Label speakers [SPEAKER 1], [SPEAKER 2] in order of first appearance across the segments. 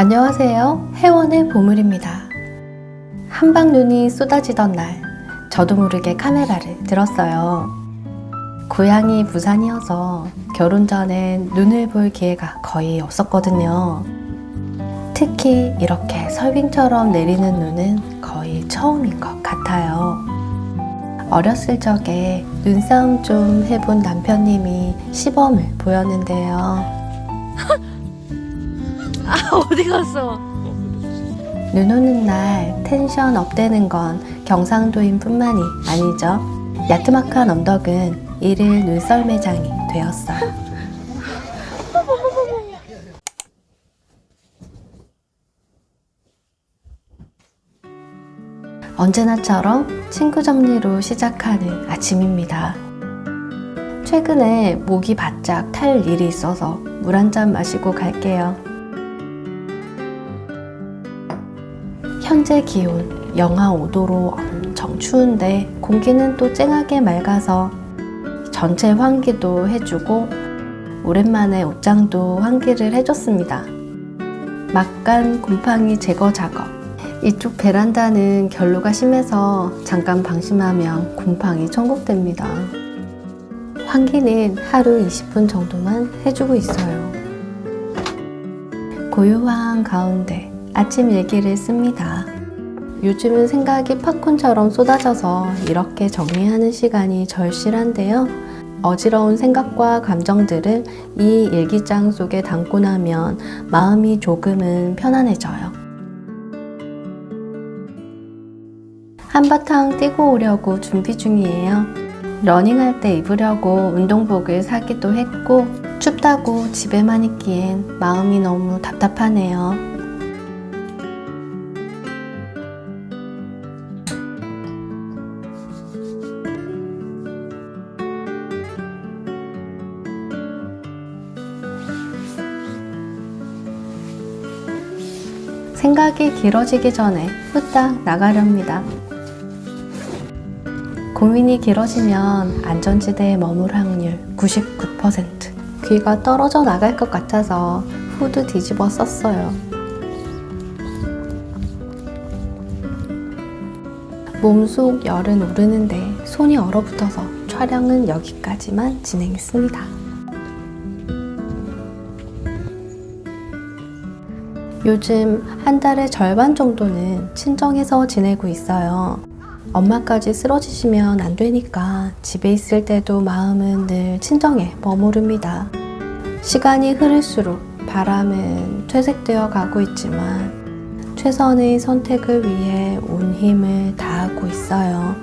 [SPEAKER 1] 안녕하세요. 혜원의 보물입니다. 한방눈이 쏟아지던 날, 저도 모르게 카메라를 들었어요. 고향이 부산이어서 결혼 전엔 눈을 볼 기회가 거의 없었거든요. 특히 이렇게 설빙처럼 내리는 눈은 거의 처음인 것 같아요. 어렸을 적에 눈싸움 좀 해본 남편님이 시범을 보였는데요.
[SPEAKER 2] 어디 갔어?
[SPEAKER 1] 눈 오는 날 텐션 업되는 건 경상도인 뿐만이 아니죠. 야트막한 언덕은 일일 눈썰 매장이 되었어요. 언제나처럼 친구 정리로 시작하는 아침입니다. 최근에 목이 바짝 탈 일이 있어서 물 한 잔 마시고 갈게요. 현재 기온 영하 5도로 엄청 추운데 공기는 또 쨍하게 맑아서 전체 환기도 해주고 오랜만에 옷장도 환기를 해줬습니다. 막간 곰팡이 제거 작업. 이쪽 베란다는 결로가 심해서 잠깐 방심하면 곰팡이 천국됩니다. 환기는 하루 20분 정도만 해주고 있어요. 고요한 가운데 아침 일기를 씁니다. 요즘은 생각이 팝콘처럼 쏟아져서 이렇게 정리하는 시간이 절실한데요. 어지러운 생각과 감정들을 이 일기장 속에 담고 나면 마음이 조금은 편안해져요. 한바탕 뛰고 오려고 준비 중이에요. 러닝할 때 입으려고 운동복을 사기도 했고 춥다고 집에만 있기엔 마음이 너무 답답하네요. 생각이 길어지기 전에 후딱 나가렵니다. 고민이 길어지면 안전지대에 머물 확률 99%. 귀가 떨어져 나갈 것 같아서 후드 뒤집어 썼어요. 몸속 열은 오르는데 손이 얼어붙어서 촬영은 여기까지만 진행했습니다. 요즘 한 달의 절반 정도는 친정에서 지내고 있어요. 엄마까지 쓰러지시면 안 되니까 집에 있을 때도 마음은 늘 친정에 머무릅니다. 시간이 흐를수록 바람은 퇴색되어 가고 있지만 최선의 선택을 위해 온 힘을 다하고 있어요.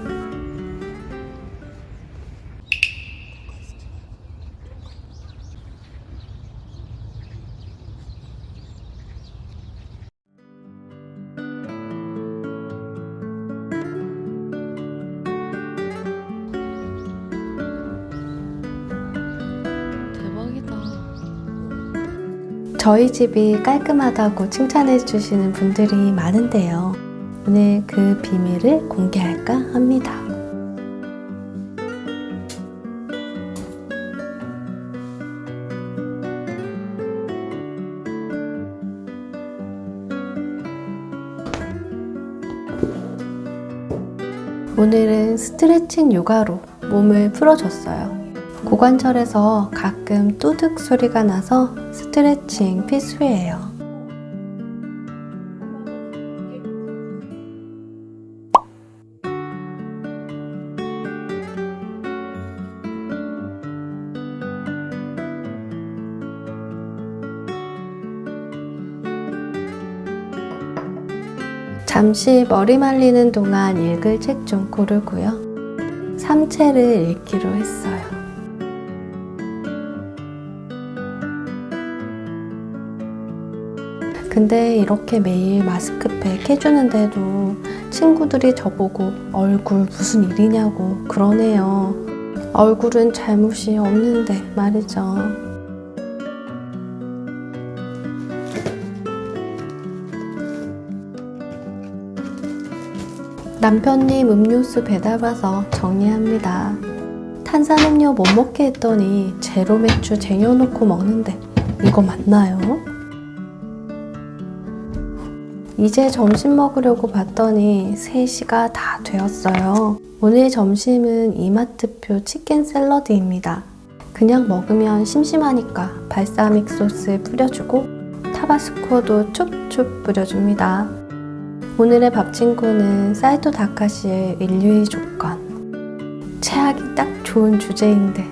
[SPEAKER 1] 저희 집이 깔끔하다고 칭찬해 주시는 분들이 많은데요. 오늘 그 비밀을 공개할까 합니다. 오늘은 스트레칭 요가로 몸을 풀어줬어요. 고관절에서 가끔 뚜둑 소리가 나서 스트레칭 필수예요. 잠시 머리 말리는 동안 읽을 책 좀 고르고요. 삼체를 읽기로 했어요. 근데 이렇게 매일 마스크팩 해주는데도 친구들이 저보고 얼굴 무슨 일이냐고 그러네요. 얼굴은 잘못이 없는데 말이죠. 남편님 음료수 배달 와서 정리합니다. 탄산음료 못 먹게 했더니 제로 맥주 쟁여놓고 먹는데 이거 맞나요? 이제 점심 먹으려고 봤더니 3시가 다 되었어요. 오늘 점심은 이마트표 치킨 샐러드입니다. 그냥 먹으면 심심하니까 발사믹 소스 뿌려주고 타바스코도 촉촉 뿌려줍니다. 오늘의 밥 친구는 사이토 다카시의 인류의 조건. 체하기 딱 좋은 주제인데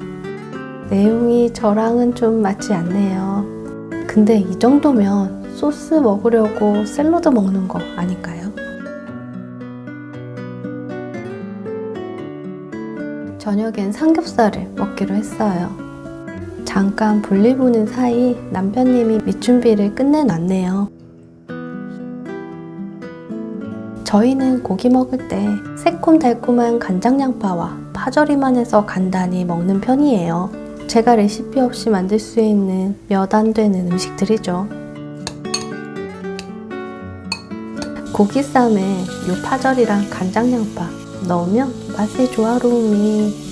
[SPEAKER 1] 내용이 저랑은 좀 맞지 않네요. 근데 이 정도면 소스 먹으려고 샐러드 먹는 거 아닐까요? 저녁엔 삼겹살을 먹기로 했어요. 잠깐 볼일 보는 사이 남편님이 밑준비를 끝내놨네요. 저희는 고기 먹을 때 새콤달콤한 간장양파와 파절이만 해서 간단히 먹는 편이에요. 제가 레시피 없이 만들 수 있는 몇 안 되는 음식들이죠. 고기쌈에 요 파절이랑 간장양파 넣으면 맛의 조화로움이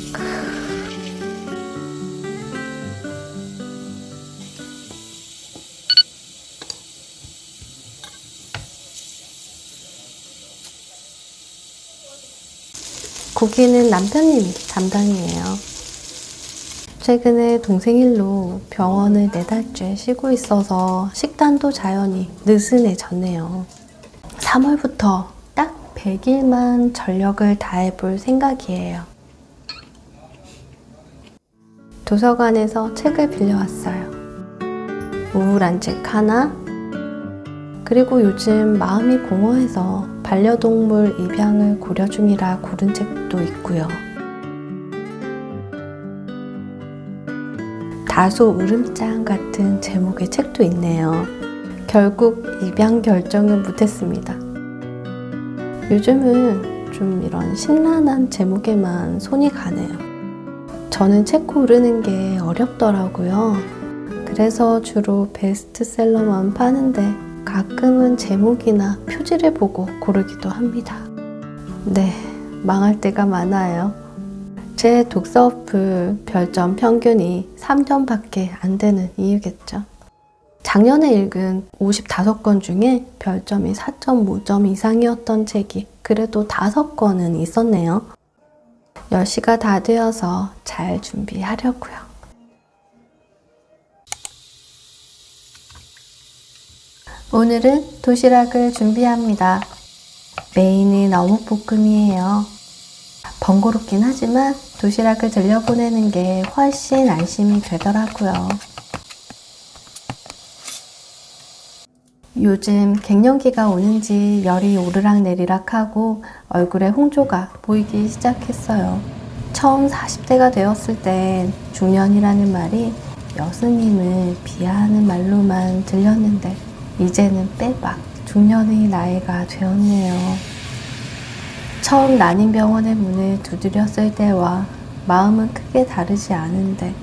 [SPEAKER 1] 고기는 남편님이 담당이에요. 최근에 동생 일로 병원을 4달째 쉬고 있어서 식단도 자연히 느슨해졌네요. 3월부터 딱 100일만 전력을 다해볼 생각이에요. 도서관에서 책을 빌려왔어요. 우울한 책 하나, 그리고 요즘 마음이 공허해서 반려동물 입양을 고려 중이라 고른 책도 있고요. 다소 으름장 같은 제목의 책도 있네요. 결국 입양 결정은 못했습니다. 요즘은 좀 이런 신랄한 제목에만 손이 가네요. 저는 책 고르는 게 어렵더라고요. 그래서 주로 베스트셀러만 파는데 가끔은 제목이나 표지를 보고 고르기도 합니다. 네, 망할 때가 많아요. 제 독서 어플 별점 평균이 3점밖에 안 되는 이유겠죠. 작년에 읽은 55권 중에 별점이 4.5점 이상이었던 책이 그래도 5권은 있었네요. 10시가 다 되어서 잘 준비하려고요. 오늘은 도시락을 준비합니다. 메인은 어묵볶음이에요. 번거롭긴 하지만 도시락을 들려보내는 게 훨씬 안심이 되더라고요. 요즘 갱년기가 오는지 열이 오르락내리락 하고 얼굴에 홍조가 보이기 시작했어요. 처음 40대가 되었을 땐 중년이라는 말이 여스님을 비하하는 말로만 들렸는데 이제는 빼박 중년의 나이가 되었네요. 처음 난임병원의 문을 두드렸을 때와 마음은 크게 다르지 않은데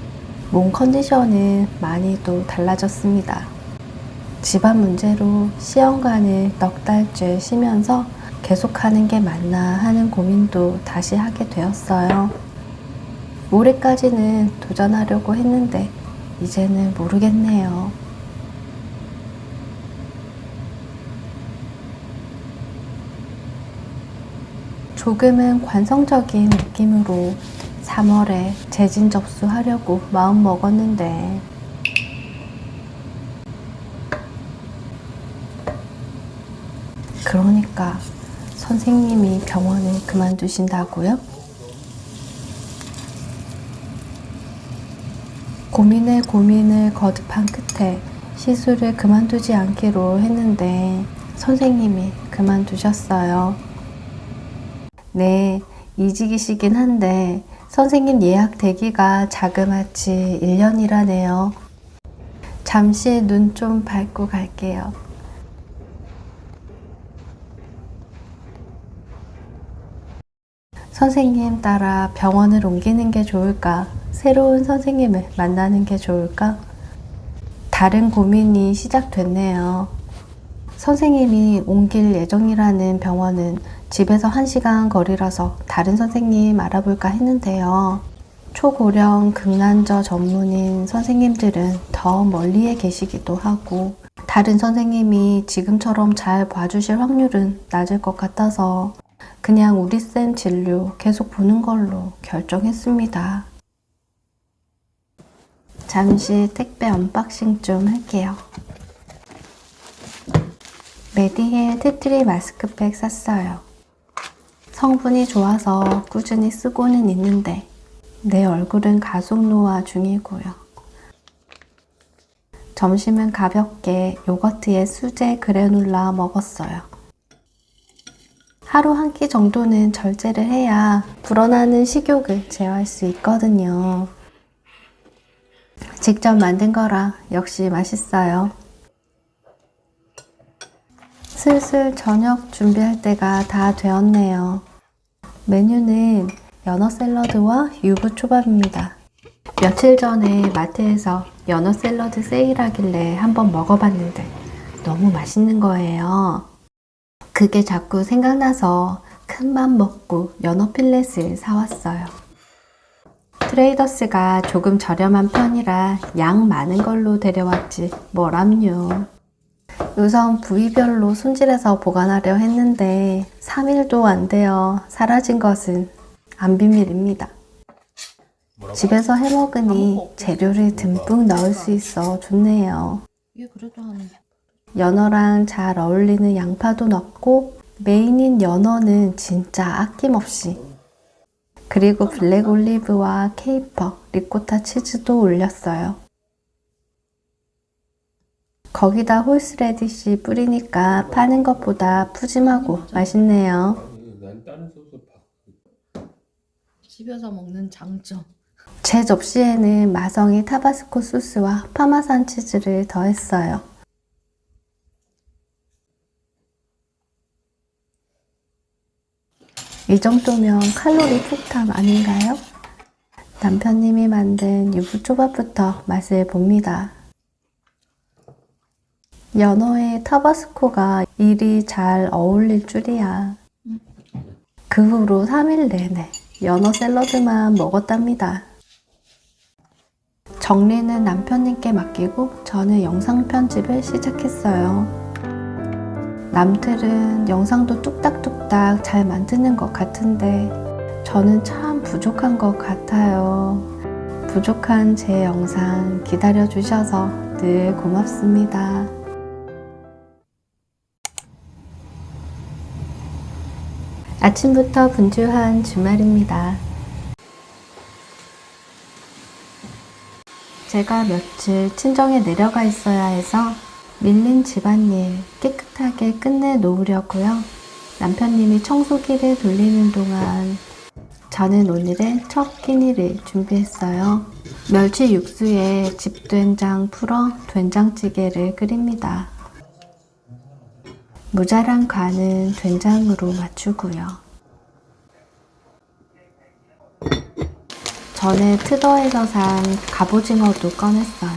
[SPEAKER 1] 몸 컨디션은 많이도 달라졌습니다. 집안 문제로 시험관을 넉 달째 쉬면서 계속하는 게 맞나 하는 고민도 다시 하게 되었어요. 올해까지는 도전하려고 했는데 이제는 모르겠네요. 조금은 관성적인 느낌으로 3월에 재진 접수하려고 마음 먹었는데 그러니까 선생님이 병원을 그만두신다고요? 고민을 거듭한 끝에 시술을 그만두지 않기로 했는데 선생님이 그만두셨어요. 네, 이직이시긴 한데 선생님 예약 대기가 자그마치 1년이라네요. 잠시 눈 좀 밟고 갈게요. 선생님 따라 병원을 옮기는 게 좋을까? 새로운 선생님을 만나는 게 좋을까? 다른 고민이 시작됐네요. 선생님이 옮길 예정이라는 병원은 집에서 1시간 거리라서 다른 선생님 알아볼까 했는데요. 초고령 극난저 전문인 선생님들은 더 멀리에 계시기도 하고 다른 선생님이 지금처럼 잘 봐주실 확률은 낮을 것 같아서 그냥 우리 쌤 진료 계속 보는 걸로 결정했습니다. 잠시 택배 언박싱 좀 할게요. 메디힐 티트리 마스크팩 샀어요. 성분이 좋아서 꾸준히 쓰고는 있는데 내 얼굴은 가속 노화 중이고요. 점심은 가볍게 요거트에 수제 그래놀라 먹었어요. 하루 한 끼 정도는 절제를 해야 불어나는 식욕을 제어할 수 있거든요. 직접 만든 거라 역시 맛있어요. 슬슬 저녁 준비할 때가 다 되었네요. 메뉴는 연어 샐러드와 유부초밥입니다. 며칠 전에 마트에서 연어 샐러드 세일하길래 한번 먹어봤는데 너무 맛있는 거예요. 그게 자꾸 생각나서 큰맘 먹고 연어 필렛을 사왔어요. 트레이더스가 조금 저렴한 편이라 양 많은 걸로 데려왔지 뭐람요. 우선 부위별로 손질해서 보관하려 했는데 3일도 안 돼요. 사라진 것은 안 비밀입니다. 집에서 해먹으니 재료를 듬뿍 넣을 수 있어 좋네요. 연어랑 잘 어울리는 양파도 넣고 메인인 연어는 진짜 아낌없이, 그리고 블랙 올리브와 케이퍼, 리코타 치즈도 올렸어요. 거기다 홀스레디시 뿌리니까 파는 것보다 푸짐하고 맛있네요.
[SPEAKER 2] 집에서 먹는 장점.
[SPEAKER 1] 제 접시에는 마성의 타바스코 소스와 파마산 치즈를 더했어요. 이 정도면 칼로리 폭탄 아닌가요? 남편님이 만든 유부초밥부터 맛을 봅니다. 연어에 타바스코가 일이 잘 어울릴 줄이야. 그 후로 3일 내내 연어 샐러드만 먹었답니다. 정리는 남편님께 맡기고 저는 영상 편집을 시작했어요. 남들은 영상도 뚝딱뚝딱 잘 만드는 것 같은데 저는 참 부족한 것 같아요. 부족한 제 영상 기다려주셔서 늘 고맙습니다. 아침부터 분주한 주말입니다. 제가 며칠 친정에 내려가 있어야 해서 밀린 집안일 깨끗하게 끝내놓으려고요. 남편님이 청소기를 돌리는 동안 저는 오늘의 첫 끼니를 준비했어요. 멸치 육수에 집된장 풀어 된장찌개를 끓입니다. 모자란 간은 된장으로 맞추고요. 전에 트더에서 산 갑오징어도 꺼냈어요.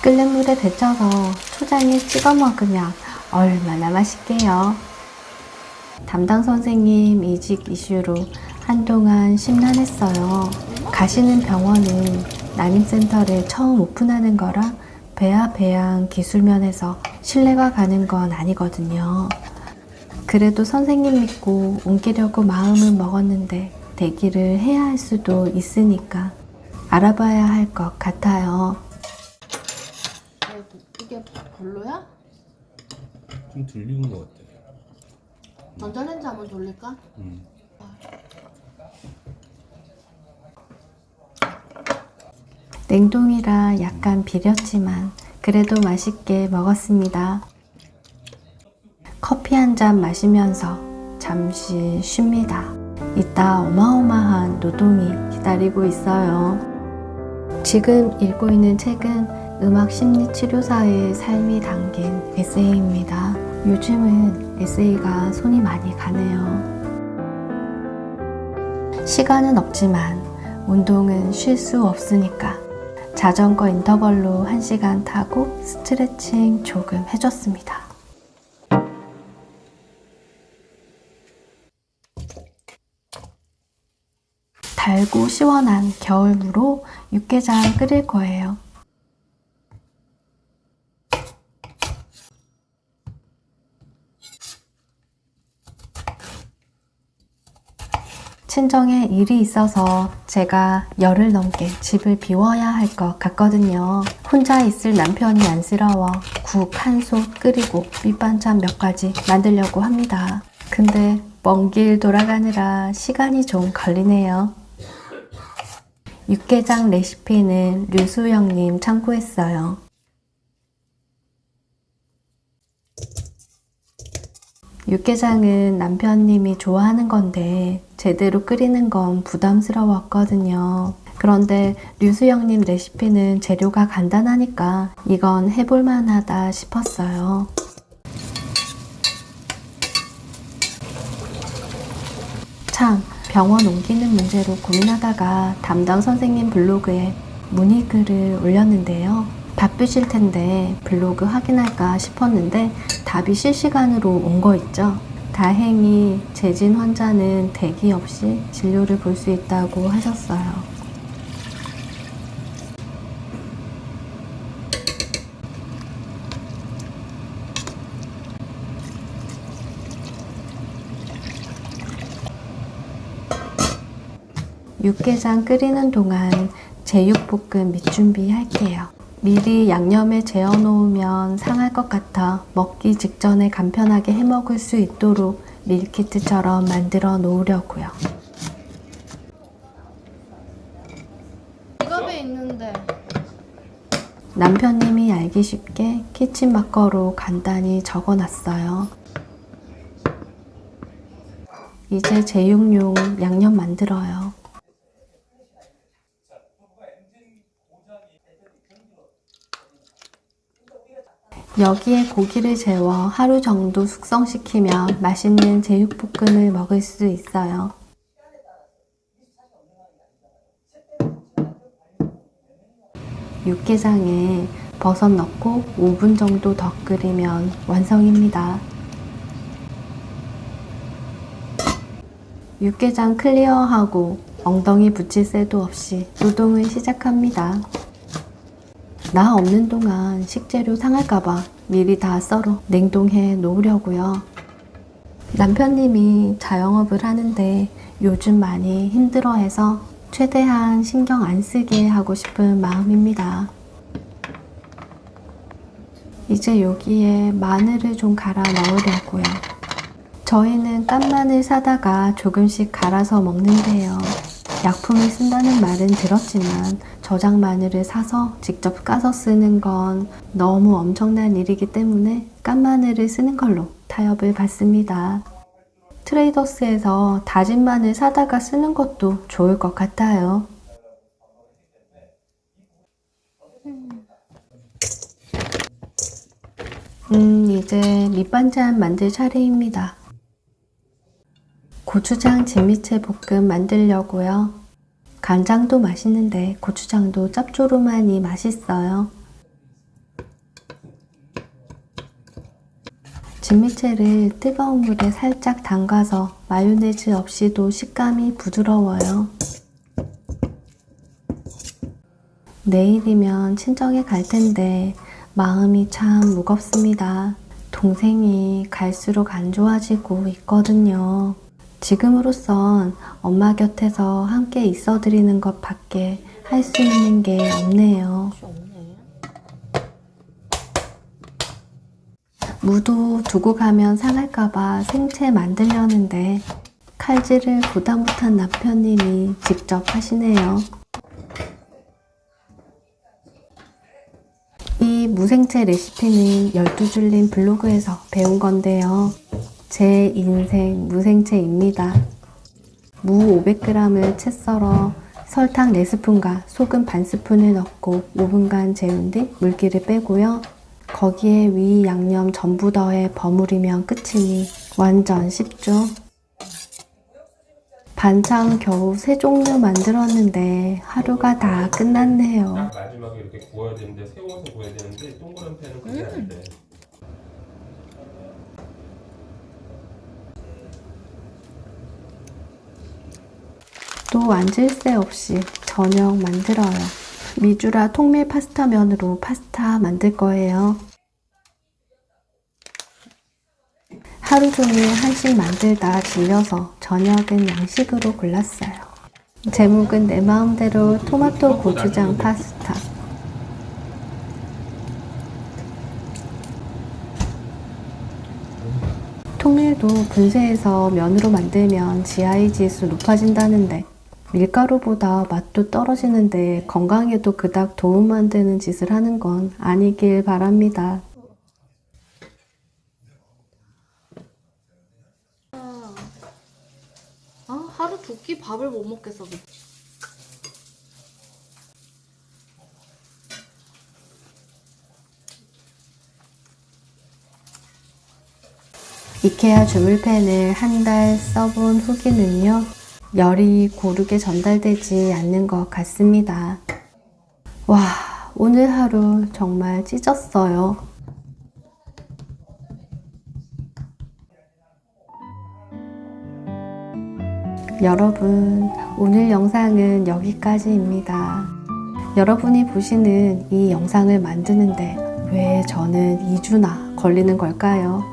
[SPEAKER 1] 끓는 물에 데쳐서 초장에 찍어 먹으면 얼마나 맛있게요. 담당 선생님 이직 이슈로 한동안 심란했어요. 가시는 병원은 난임센터를 처음 오픈하는 거라 배양 기술면에서 신뢰가 가는 건 아니거든요. 그래도 선생님 믿고 옮기려고 마음을 먹었는데 대기를 해야 할 수도 있으니까 알아봐야 할 것 같아요.
[SPEAKER 2] 이게 별로야?
[SPEAKER 3] 좀 들리는 것 같아.
[SPEAKER 2] 전자레인지 한번 돌릴까?
[SPEAKER 1] 냉동이라 약간 비렸지만 그래도 맛있게 먹었습니다. 커피 한 잔 마시면서 잠시 쉽니다. 이따 어마어마한 노동이 기다리고 있어요. 지금 읽고 있는 책은 음악심리치료사의 삶이 담긴 에세이입니다. 요즘은 에세이가 손이 많이 가네요. 시간은 없지만 운동은 쉴 수 없으니까 자전거 인터벌로 1시간 타고 스트레칭 조금 해줬습니다. 달고 시원한 겨울무로 육개장 끓일 거예요. 친정에 일이 있어서 제가 열흘 넘게 집을 비워야 할 것 같거든요. 혼자 있을 남편이 안쓰러워 국 한 솥 끓이고 밑반찬 몇 가지 만들려고 합니다. 근데 먼 길 돌아가느라 시간이 좀 걸리네요. 육개장 레시피는 류수영님 참고했어요. 육개장은 남편님이 좋아하는 건데 제대로 끓이는 건 부담스러웠거든요. 그런데 류수영님 레시피는 재료가 간단하니까 이건 해볼만 하다 싶었어요. 참, 병원 옮기는 문제로 고민하다가 담당 선생님 블로그에 문의글을 올렸는데요. 바쁘실 텐데 블로그 확인할까 싶었는데 답이 실시간으로 온 거 있죠. 다행히 재진 환자는 대기 없이 진료를 볼 수 있다고 하셨어요. 육개장 끓이는 동안 제육볶음 밑준비 할게요. 미리 양념에 재워 놓으면 상할 것 같아 먹기 직전에 간편하게 해 먹을 수 있도록 밀키트처럼 만들어 놓으려고요.
[SPEAKER 2] 지갑에 있는데.
[SPEAKER 1] 남편님이 알기 쉽게 키친 마커로 간단히 적어 놨어요. 이제 제육용 양념 만들어요. 여기에 고기를 재워 하루 정도 숙성시키면 맛있는 제육볶음을 먹을 수 있어요. 육개장에 버섯 넣고 5분 정도 더 끓이면 완성입니다. 육개장 클리어하고 엉덩이 붙일 새도 없이 노동을 시작합니다. 나 없는 동안 식재료 상할까봐 미리 다 썰어 냉동해 놓으려고요. 남편님이 자영업을 하는데 요즘 많이 힘들어해서 최대한 신경 안 쓰게 하고 싶은 마음입니다. 이제 여기에 마늘을 좀 갈아 넣으려고요. 저희는 깐마늘 사다가 조금씩 갈아서 먹는데요. 약품을 쓴다는 말은 들었지만 저장 마늘을 사서 직접 까서 쓰는 건 너무 엄청난 일이기 때문에 깐마늘을 쓰는 걸로 타협을 받습니다. 트레이더스에서 다진 마늘 사다가 쓰는 것도 좋을 것 같아요. 이제 밑반찬 만들 차례입니다. 고추장 진미채 볶음 만들려고요. 간장도 맛있는데 고추장도 짭조름하니 맛있어요. 진미채를 뜨거운 물에 살짝 담가서 마요네즈 없이도 식감이 부드러워요. 내일이면 친정에 갈 텐데 마음이 참 무겁습니다. 동생이 갈수록 안 좋아지고 있거든요. 지금으로선 엄마 곁에서 함께 있어드리는 것 밖에 할 수 있는 게 없네요. 무도 두고 가면 상할까봐 생채 만들려는데 칼질을 부담 못한 남편님이 직접 하시네요. 이 무생채 레시피는 12줄림 블로그에서 배운 건데요. 제 인생 무생채입니다. 무 500g을 채 썰어 설탕 4스푼과 소금 반 스푼을 넣고 5분간 재운 뒤 물기를 빼고요. 거기에 위 양념 전부 더해 버무리면 끝이니 완전 쉽죠? 반찬 겨우 3종류 만들었는데 하루가 다 끝났네요.
[SPEAKER 3] 마지막에 이렇게 구워야 되는데 세워서 구워야 되는데 동그란 팬은 그게 안 돼.
[SPEAKER 1] 또 앉을 새 없이 저녁 만들어요. 미주라 통밀 파스타면으로 파스타 만들 거예요. 하루 종일 한식 만들다 질려서 저녁은 양식으로 골랐어요. 제목은 내 마음대로 토마토 고추장 파스타. 통밀도 분쇄해서 면으로 만들면 GI 지수 높아진다는데 밀가루보다 맛도 떨어지는데 건강에도 그닥 도움 안 되는 짓을 하는 건 아니길 바랍니다.
[SPEAKER 2] 하루 두 끼 밥을 못 먹겠어.
[SPEAKER 1] 이케아 주물팬을 한 달 써본 후기는요, 열이 고르게 전달되지 않는 것 같습니다. 와, 오늘 하루 정말 찢었어요. 여러분, 오늘 영상은 여기까지입니다. 여러분이 보시는 이 영상을 만드는데 왜 저는 2주나 걸리는 걸까요?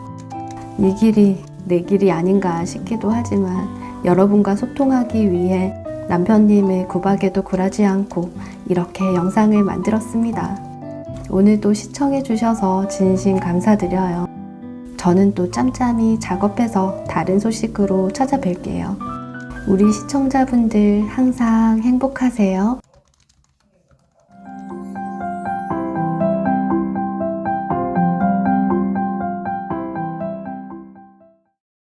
[SPEAKER 1] 이 길이 내 길이 아닌가 싶기도 하지만 여러분과 소통하기 위해 남편님의 구박에도 굴하지 않고 이렇게 영상을 만들었습니다. 오늘도 시청해 주셔서 진심 감사드려요. 저는 또 짬짬이 작업해서 다른 소식으로 찾아뵐게요. 우리 시청자분들 항상 행복하세요.